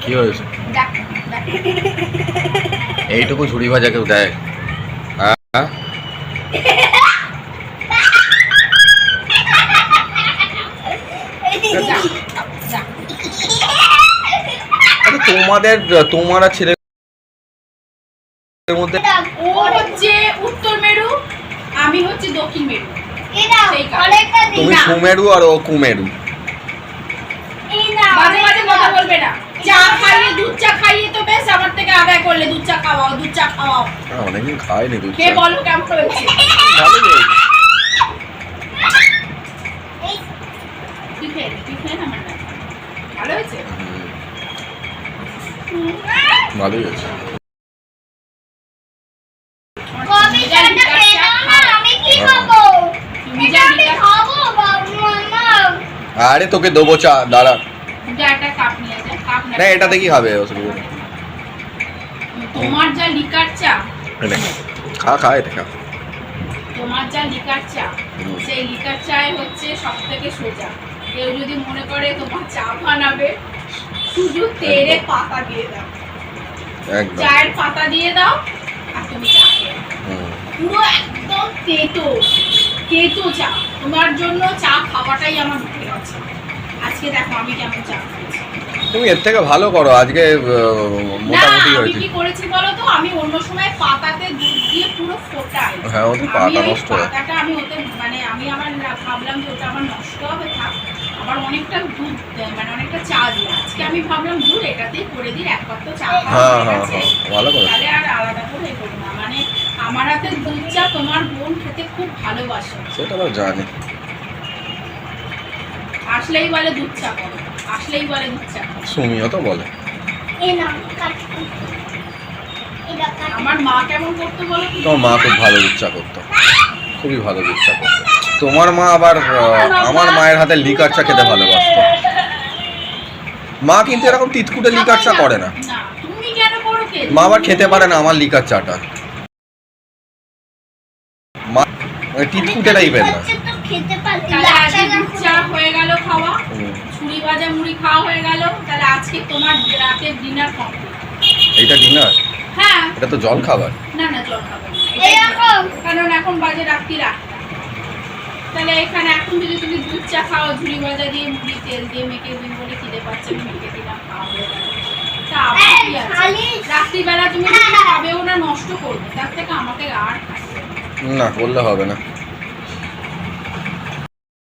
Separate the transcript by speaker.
Speaker 1: কি হয়েছে? এইটুকু ঝুড়ি ভাজা কেউ দেয়? হ্যাঁ, তোমার আর ছেলের মধ্যে
Speaker 2: ও হচ্ছে উত্তর মেরু, আমি হচ্ছে দক্ষিণ মেরু।
Speaker 1: তুমি সুমেরু আর ও কুমেরু।
Speaker 2: মাঝে মাঝে কথা বলবে না। চা খাইয়ে দুধ চা খাইয়ে তো বেশ আমার থেকে আদায় করলে দুধ চা খাওয়াও, দুধ চা খাওয়াও।
Speaker 1: অনেকদিন খাইনি দুধ চা।
Speaker 2: কে বলো কেমন হয়েছে?
Speaker 1: ভালো হয়েছে।
Speaker 2: তুই খেয়ে না আমার ভালো হয়েছে।
Speaker 1: ভালোই হয়েছে। আরে তোকে দেবো চা, দাঁড়া। না এটাতে কি হবে?
Speaker 2: তোমার যা লিকার চা,
Speaker 1: খা এটা খা।
Speaker 2: তোমার যা লিকার চা, সেই লিকার চায় হচ্ছে সব থেকে সোজা। কেউ যদি মনে করে তোমার চা বানাবে, শুধু তেরে পাতা দিয়ে দাও, চায়ের পাতা দিয়ে দাও আর তুমি চা খেয়ে পুরো একদম তেতো চা। তোমার জন্য চা খাওয়াটাই আমার মুখে আছে। আজকে দেখো আমি কেমন চা খেয়েছি।
Speaker 1: তুমি এর থেকে ভালো করো, আজকে মোটামুটি হয়েছে।
Speaker 2: আমি কি করেছি বলো তো, আমি অন্য সময় পাতাতে দুধ দিয়ে পুরো ফোটাই।
Speaker 1: হ্যাঁ, ওতে পাতা নষ্ট হয়।
Speaker 2: পাতাটা আমি ওতে মানে আমি আমার ভাবলাম যে ওটা আমার নষ্ট হবে, থাক আবার অনেকটা দুধ মানে অনেকটা চা দিই। আজকে আমি ভাবলাম দুধ এটাতেই করে দিই, এক কাপ তো চা
Speaker 1: ভালো করে
Speaker 2: তাহলে আর আলাদা করে করি না। মানে আমার হাতের দুধ চা তোমার বোন খেতে খুব ভালোবাসে,
Speaker 1: সেটা আমি জানি।
Speaker 2: আসলেই বলে দুধ চা করো, আসলেই বলে দুধ চা।
Speaker 1: সুমিও তো বলে।
Speaker 2: আমার মা কেমন করতে বলো?
Speaker 1: তোমার মা খুব ভালো দুধ চা করতো, খুবই ভালো দুধ চা করতো। তোমার মা আবার আমার মায়ের হাতে লিকার চা খেতে ভালোবাসতো। মা কিন্তু এরকম তিতকুটে লিকার চা করে না।
Speaker 2: তুমি কেন করো?
Speaker 1: মা আবার খেতে পারে না আমার লিকার চাটা। মা তিতকুটে টাইপের না।
Speaker 2: চা হয়ে গেল খাওয়া, ছুরি ভাজা মুড়ি খাওয়া হয়ে গেল। তাহলে আজকে তোমার রাতের ডিনার কমপ্লিট।
Speaker 1: এইটা ডিনার?
Speaker 2: হ্যাঁ।
Speaker 1: এটা তো জল খাবার।
Speaker 2: না জল খাবার কারণ এখন বাজে রাত্রি 8টা। তাহলে এখানে এখন যদি তুমি দুধ চা খাও, ঝুড়ি ভাজা দিয়ে মুড়ি তেল দিয়ে মেখে দিন বলে খিদে পাচ্ছে, আমি মেখে দিলাম, খাওয়া হয়ে গেল। রাত্রিবেলা তুমি খাবেও না, নষ্ট করবে, তার থেকে আমাকে আর খাইতে
Speaker 1: না করলে হবে না।